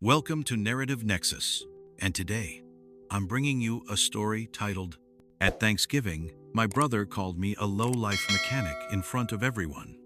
Welcome to Narrative Nexus, and today, I'm bringing you a story titled, At Thanksgiving, My Brother Called Me a Low-Life Mechanic in Front of Everyone.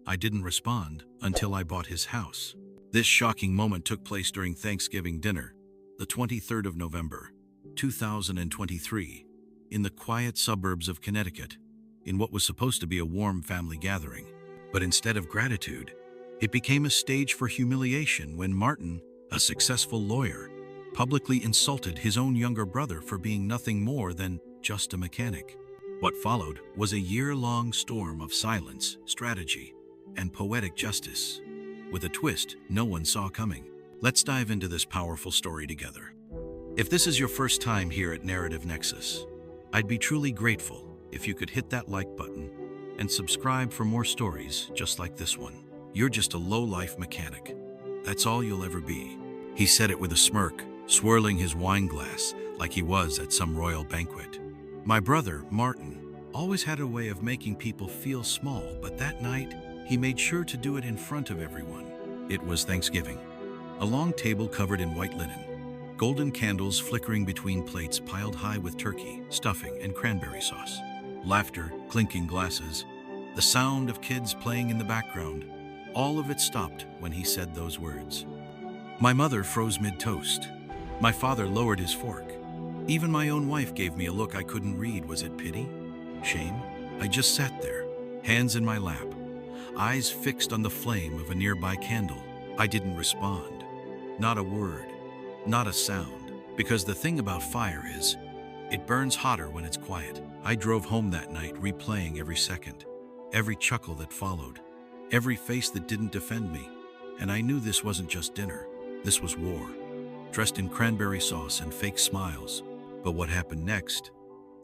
I didn't respond until I bought his house. This shocking moment took place during Thanksgiving dinner, the 23rd of November, 2023, in the quiet suburbs of Connecticut, in what was supposed to be a warm family gathering. But instead of gratitude, it became a stage for humiliation when Martin, a successful lawyer, publicly insulted his own younger brother for being nothing more than just a mechanic. What followed was a year-long storm of silence, strategy, and poetic justice, with a twist no one saw coming. Let's dive into this powerful story together. If this is your first time here at Narrative Nexus, I'd be truly grateful if you could hit that like button and subscribe for more stories just like this one. You're just a low-life mechanic. That's all you'll ever be. He said it with a smirk, swirling his wine glass like he was at some royal banquet. My brother, Martin, always had a way of making people feel small, but that night, he made sure to do it in front of everyone. It was Thanksgiving. A long table covered in white linen, golden candles flickering between plates piled high with turkey, stuffing, and cranberry sauce. Laughter, clinking glasses, the sound of kids playing in the background. All of it stopped when he said those words. My mother froze mid-toast. My father lowered his fork. Even my own wife gave me a look I couldn't read. Was it pity? Shame? I just sat there, hands in my lap, eyes fixed on the flame of a nearby candle. I didn't respond. Not a word, not a sound. Because the thing about fire is, it burns hotter when it's quiet. I drove home that night replaying every second, every chuckle that followed, every face that didn't defend me. And I knew this wasn't just dinner. This was war, dressed in cranberry sauce and fake smiles. But what happened next,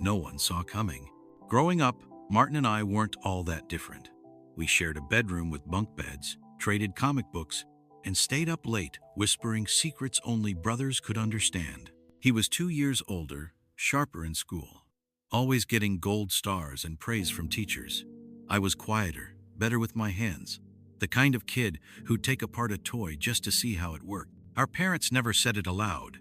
no one saw coming. Growing up, Martin and I weren't all that different. We shared a bedroom with bunk beds, traded comic books, and stayed up late whispering secrets only brothers could understand. He was 2 years older, sharper in school, always getting gold stars and praise from teachers. I was quieter, better with my hands, the kind of kid who'd take apart a toy just to see how it worked. Our parents never said it aloud,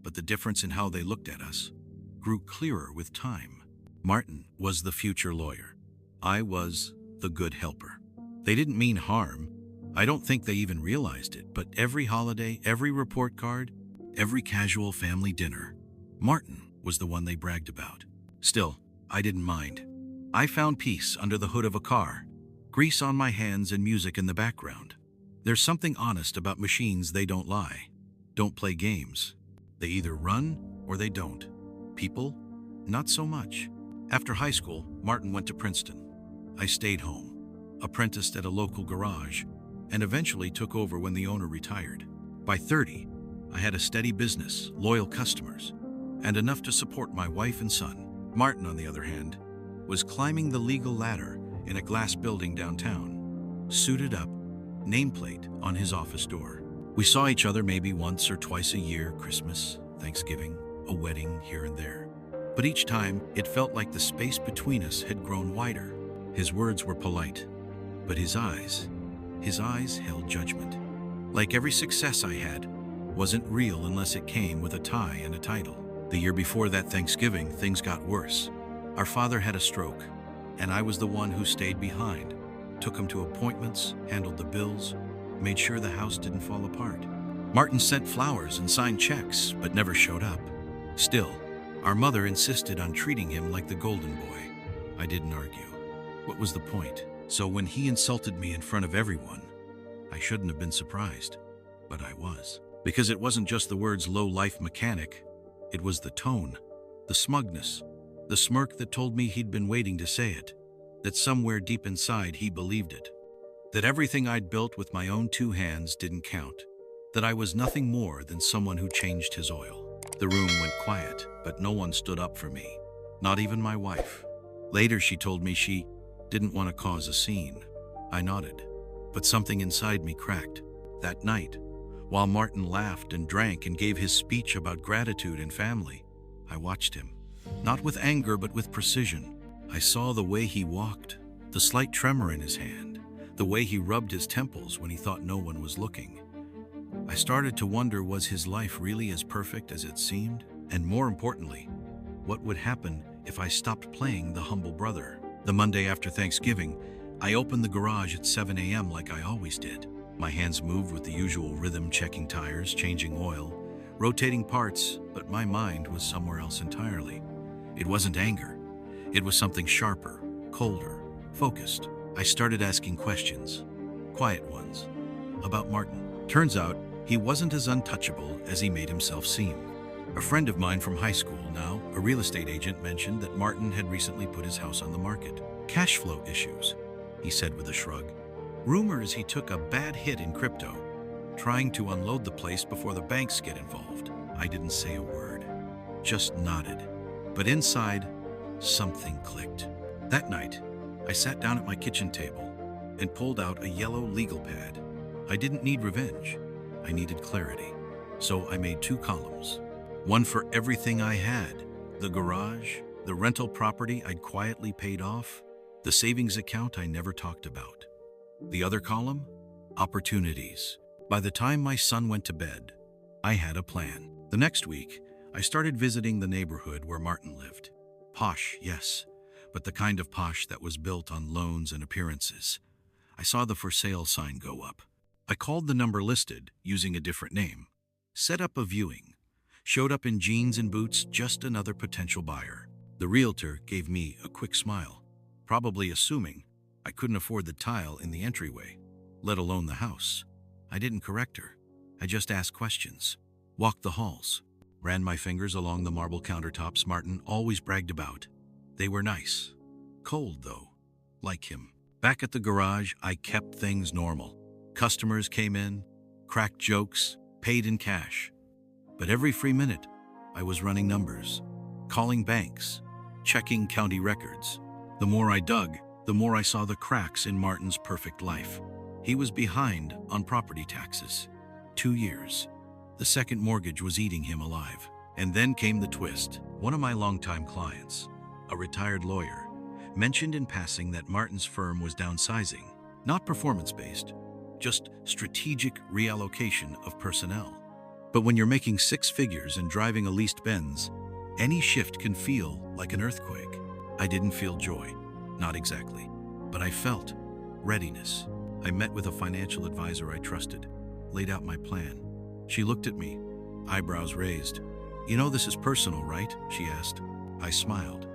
but the difference in how they looked at us grew clearer with time. Martin was the future lawyer. I was the good helper. They didn't mean harm. I don't think they even realized it, but every holiday, every report card, every casual family dinner, Martin was the one they bragged about. Still, I didn't mind. I found peace under the hood of a car, grease on my hands and music in the background. There's something honest about machines. They don't lie, don't play games. They either run or they don't. People, not so much. After high school, Martin went to Princeton. I stayed home, apprenticed at a local garage, and eventually took over when the owner retired. By 30, I had a steady business, loyal customers, and enough to support my wife and son. Martin, on the other hand, was climbing the legal ladder in a glass building downtown, suited up, nameplate on his office door. We saw each other maybe once or twice a year, Christmas, Thanksgiving, a wedding here and there. But each time, it felt like the space between us had grown wider. His words were polite, but his eyes held judgment. Like every success I had wasn't real unless it came with a tie and a title. The year before that Thanksgiving, things got worse. Our father had a stroke, and I was the one who stayed behind, took him to appointments, handled the bills, made sure the house didn't fall apart. Martin sent flowers and signed checks, but never showed up. Still, our mother insisted on treating him like the golden boy. I didn't argue. What was the point? So when he insulted me in front of everyone, I shouldn't have been surprised, but I was. Because it wasn't just the words low-life mechanic, it was the tone, the smugness, the smirk that told me he'd been waiting to say it, that somewhere deep inside he believed it, that everything I'd built with my own 2 hands didn't count, that I was nothing more than someone who changed his oil. The room went quiet, but no one stood up for me, not even my wife. Later she told me she didn't want to cause a scene. I nodded, but something inside me cracked. That night, while Martin laughed and drank and gave his speech about gratitude and family, I watched him. Not with anger, but with precision. I saw the way he walked, the slight tremor in his hand, the way he rubbed his temples when he thought no one was looking. I started to wonder, was his life really as perfect as it seemed? And more importantly, what would happen if I stopped playing the humble brother? The Monday after Thanksgiving, I opened the garage at 7 a.m. like I always did. My hands moved with the usual rhythm, checking tires, changing oil, rotating parts, but my mind was somewhere else entirely. It wasn't anger. It was something sharper, colder, focused. I started asking questions, quiet ones, about Martin. Turns out, he wasn't as untouchable as he made himself seem. A friend of mine from high school, now a real estate agent, mentioned that Martin had recently put his house on the market. Cash flow issues, he said with a shrug. Rumors he took a bad hit in crypto, trying to unload the place before the banks get involved. I didn't say a word, just nodded. But inside, something clicked. That night, I sat down at my kitchen table and pulled out a yellow legal pad. I didn't need revenge. I needed clarity. So I made 2 columns. One for everything I had: the garage, the rental property I'd quietly paid off, the savings account I never talked about. The other column? Opportunities. By the time my son went to bed, I had a plan. The next week, I started visiting the neighborhood where Martin lived. Posh, yes, but the kind of posh that was built on loans and appearances. I saw the for sale sign go up. I called the number listed using a different name, set up a viewing, showed up in jeans and boots, just another potential buyer. The realtor gave me a quick smile, probably assuming I couldn't afford the tile in the entryway, let alone the house. I didn't correct her. I just asked questions, walked the halls, ran my fingers along the marble countertops Martin always bragged about. They were nice. Cold, though, like him. Back at the garage, I kept things normal. Customers came in, cracked jokes, paid in cash. But every free minute, I was running numbers, calling banks, checking county records. The more I dug, the more I saw the cracks in Martin's perfect life. He was behind on property taxes. 2 years. The second mortgage was eating him alive. And then came the twist. One of my longtime clients, a retired lawyer, mentioned in passing that Martin's firm was downsizing, not performance-based, just strategic reallocation of personnel. But when you're making 6 figures and driving a leased Benz, any shift can feel like an earthquake. I didn't feel joy, not exactly, but I felt readiness. I met with a financial advisor I trusted, laid out my plan. She looked at me, eyebrows raised. "You know this is personal, right?" she asked. I smiled.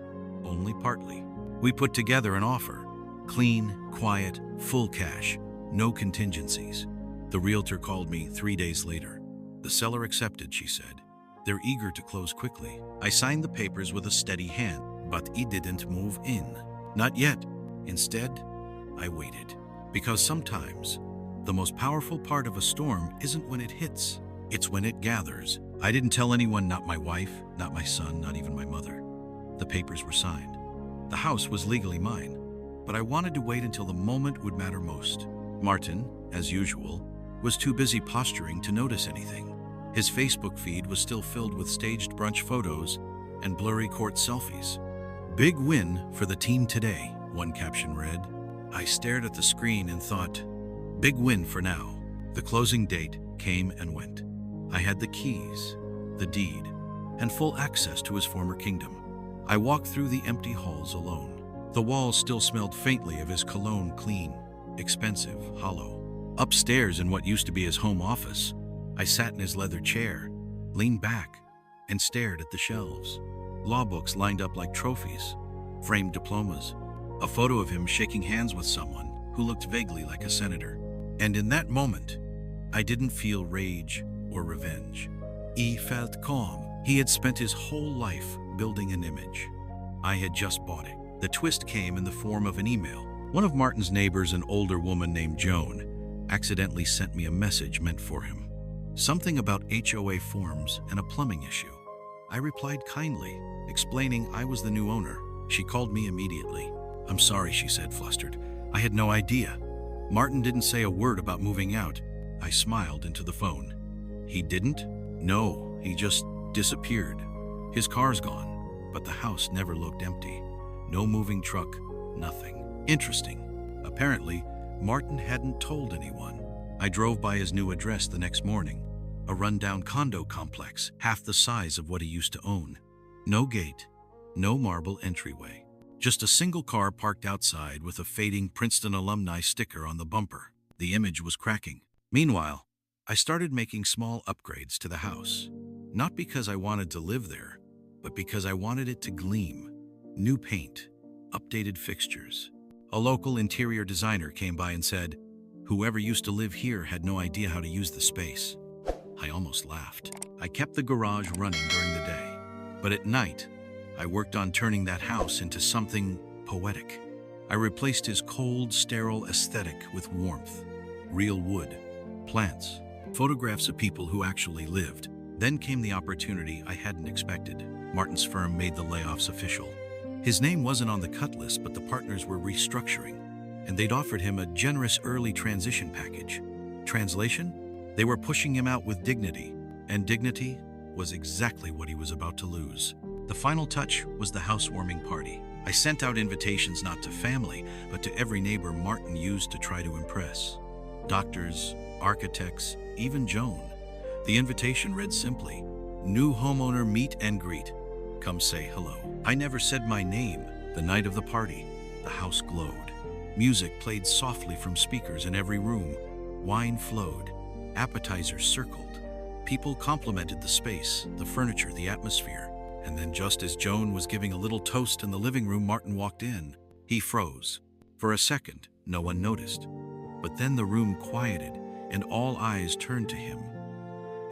"Only partly." We put together an offer. Clean, quiet, full cash, no contingencies. The realtor called me 3 days later. "The seller accepted," she said. "They're eager to close quickly." I signed the papers with a steady hand, but he didn't move in. Not yet. Instead, I waited. Because sometimes, the most powerful part of a storm isn't when it hits, it's when it gathers. I didn't tell anyone, not my wife, not my son, not even my mother. The papers were signed. The house was legally mine, but I wanted to wait until the moment would matter most. Martin, as usual, was too busy posturing to notice anything. His Facebook feed was still filled with staged brunch photos and blurry court selfies. "Big win for the team today," one caption read. I stared at the screen and thought, big win for now. The closing date came and went. I had the keys, the deed, and full access to his former kingdom. I walked through the empty halls alone. The walls still smelled faintly of his cologne, clean, expensive, hollow. Upstairs in what used to be his home office, I sat in his leather chair, leaned back, and stared at the shelves. Law books lined up like trophies, framed diplomas, a photo of him shaking hands with someone who looked vaguely like a senator. And in that moment, I didn't feel rage or revenge. I felt calm. He had spent his whole life building an image. I had just bought it. The twist came in the form of an email. One of Martin's neighbors, an older woman named Joan, accidentally sent me a message meant for him. Something about HOA forms and a plumbing issue. I replied kindly, explaining I was the new owner. She called me immediately. "I'm sorry," she said, flustered. "I had no idea. Martin didn't say a word about moving out." I smiled into the phone. "He didn't?" "No, he just disappeared. His car's gone, but the house never looked empty. No moving truck, nothing." Interesting. Apparently, Martin hadn't told anyone. I drove by his new address the next morning. a rundown condo complex, half the size of what he used to own. No gate, no marble entryway. Just a single car parked outside with a fading Princeton alumni sticker on the bumper. The image was cracking. Meanwhile, I started making small upgrades to the house. Not because I wanted to live there, but because I wanted it to gleam. New paint, updated fixtures. A local interior designer came by and said, "Whoever used to live here had no idea how to use the space." I almost laughed. I kept the garage running during the day, but at night, I worked on turning that house into something poetic. I replaced his cold, sterile aesthetic with warmth, real wood, plants, photographs of people who actually lived. Then came the opportunity I hadn't expected. Martin's firm made the layoffs official. His name wasn't on the cut list, but the partners were restructuring, and they'd offered him a generous early transition package. Translation? They were pushing him out with dignity, and dignity was exactly what he was about to lose. The final touch was the housewarming party. I sent out invitations not to family, but to every neighbor Martin used to try to impress. Doctors, architects, even Joan. The invitation read simply, "New homeowner meet and greet. Come say hello." I never said my name. The night of the party, the house glowed. Music played softly from speakers in every room. Wine flowed. Appetizers circled. People complimented the space, the furniture, the atmosphere. And then just as Joan was giving a little toast in the living room, Martin walked in. He froze. For a second, no one noticed. But then the room quieted, and all eyes turned to him.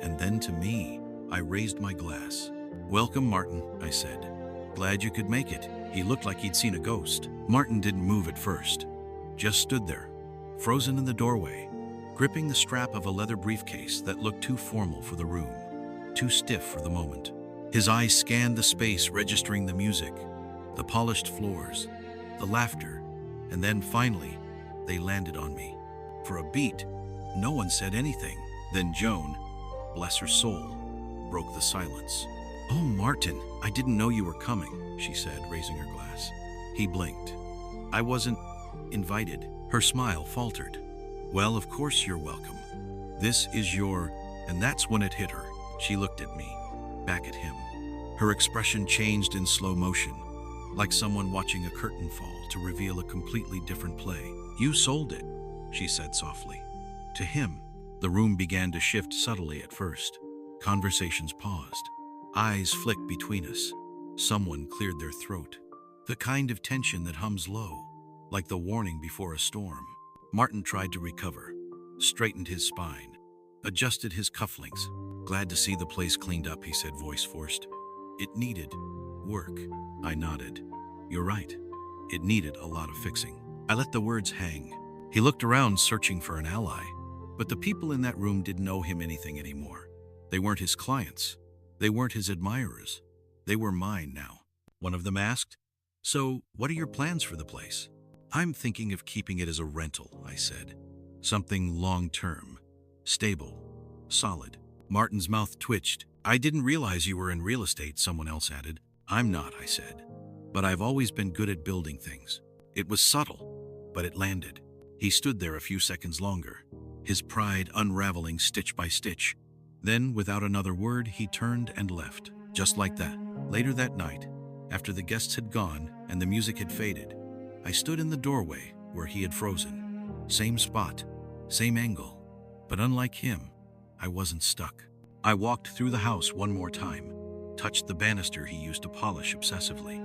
And then to me. I raised my glass. "Welcome, Martin," I said. "Glad you could make it." He looked like he'd seen a ghost. Martin didn't move at first. Just stood there, frozen in the doorway, gripping the strap of a leather briefcase that looked too formal for the room, too stiff for the moment. His eyes scanned the space, registering the music, the polished floors, the laughter, and then finally, they landed on me. For a beat, no one said anything. Then Joan, bless her soul, broke the silence. "Oh, Martin, I didn't know you were coming," she said, raising her glass. He blinked. "I wasn't invited." Her smile faltered. "Well, of course you're welcome. This is your..." And that's when it hit her. She looked at me, back at him. Her expression changed in slow motion, like someone watching a curtain fall to reveal a completely different play. "You sold it," she said softly. To him, the room began to shift subtly at first. Conversations paused. Eyes flicked between us. Someone cleared their throat. The kind of tension that hums low, like the warning before a storm. Martin tried to recover, straightened his spine, adjusted his cufflinks. "Glad to see the place cleaned up," he said, voice forced. "It needed work." I nodded. "You're right. It needed a lot of fixing." I let the words hang. He looked around, searching for an ally. But the people in that room didn't owe him anything anymore. They weren't his clients. They weren't his admirers. They were mine now. One of them asked, "So, what are your plans for the place?" "I'm thinking of keeping it as a rental," I said. "Something long-term, stable, solid." Martin's mouth twitched. "I didn't realize you were in real estate," someone else added. "I'm not," I said. "But I've always been good at building things." It was subtle, but it landed. He stood there a few seconds longer, his pride unraveling stitch by stitch. Then, without another word, he turned and left. Just like that. Later that night, after the guests had gone and the music had faded, I stood in the doorway where he had frozen. Same spot, same angle. But unlike him, I wasn't stuck. I walked through the house one more time, touched the banister he used to polish obsessively,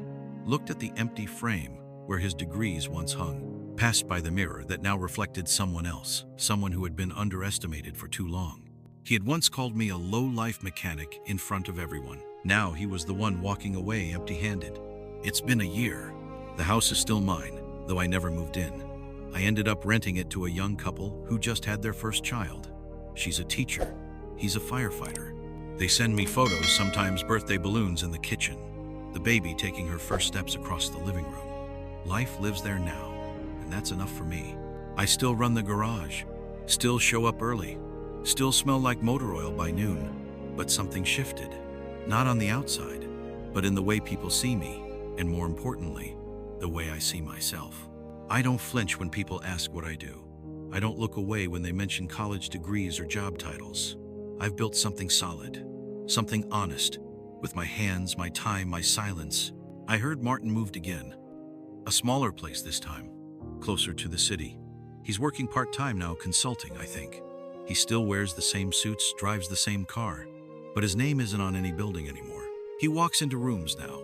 looked at the empty frame where his degrees once hung, passed by the mirror that now reflected someone else, someone who had been underestimated for too long. He had once called me a low-life mechanic in front of everyone. Now he was the one walking away empty-handed. It's been a year. The house is still mine, though I never moved in. I ended up renting it to a young couple who just had their first child. She's a teacher. He's a firefighter. They send me photos, sometimes birthday balloons in the kitchen, the baby taking her first steps across the living room. Life lives there now, and that's enough for me. I still run the garage, still show up early, still smell like motor oil by noon, but something shifted. Not on the outside, but in the way people see me, and more importantly, the way I see myself. I don't flinch when people ask what I do. I don't look away when they mention college degrees or job titles. I've built something solid, something honest, with my hands, my time, my silence. I heard Martin moved again. A smaller place this time, closer to the city. He's working part-time now, consulting, I think. He still wears the same suits, drives the same car, but his name isn't on any building anymore. He walks into rooms now,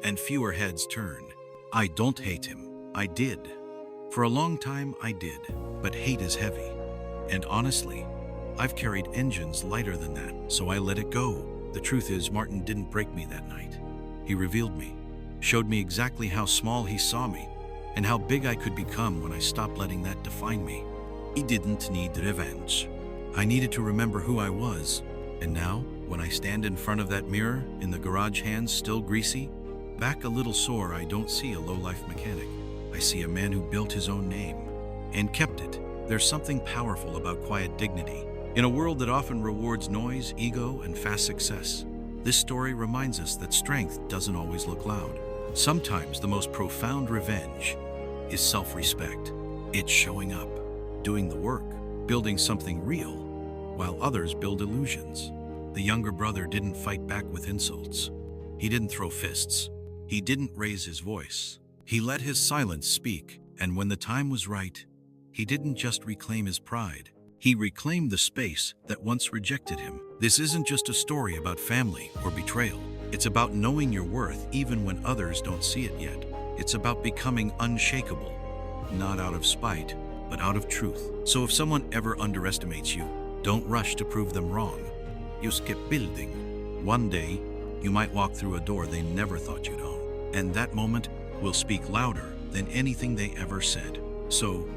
and fewer heads turn. I don't hate him. I did. For a long time, I did, but hate is heavy. And honestly, I've carried engines lighter than that, so I let it go. The truth is, Martin didn't break me that night. He revealed me, showed me exactly how small he saw me, and how big I could become when I stopped letting that define me. He didn't need revenge. I needed to remember who I was. And now, when I stand in front of that mirror, in the garage hands still greasy, back a little sore, I don't see a low-life mechanic. I see a man who built his own name and kept it. There's something powerful about quiet dignity. In a world that often rewards noise, ego, and fast success, this story reminds us that strength doesn't always look loud. Sometimes the most profound revenge is self-respect. It's showing up, doing the work, building something real, while others build illusions. The younger brother didn't fight back with insults. He didn't throw fists. He didn't raise his voice. He let his silence speak, and when the time was right, he didn't just reclaim his pride. He reclaimed the space that once rejected him. This isn't just a story about family or betrayal. It's about knowing your worth even when others don't see it yet. It's about becoming unshakable, not out of spite, but out of truth. So if someone ever underestimates you, don't rush to prove them wrong. You skip building. One day, you might walk through a door they never thought you'd own. And that moment will speak louder than anything they ever said. So,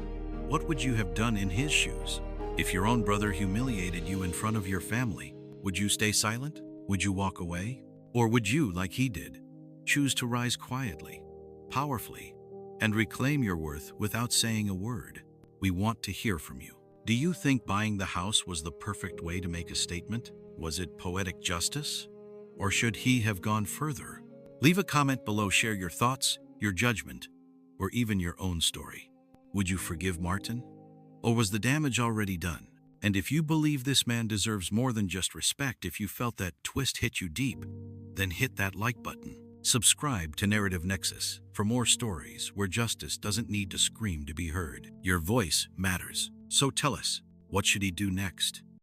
what would you have done in his shoes? If your own brother humiliated you in front of your family, would you stay silent? Would you walk away? Or would you, like he did, choose to rise quietly, powerfully, and reclaim your worth without saying a word? We want to hear from you. Do you think buying the house was the perfect way to make a statement? Was it poetic justice? Or should he have gone further? Leave a comment below, share your thoughts, your judgment, or even your own story. Would you forgive Martin? Or was the damage already done? And if you believe this man deserves more than just respect, if you felt that twist hit you deep, then hit that like button. Subscribe to Narrative Nexus for more stories where justice doesn't need to scream to be heard. Your voice matters. So tell us, what should he do next?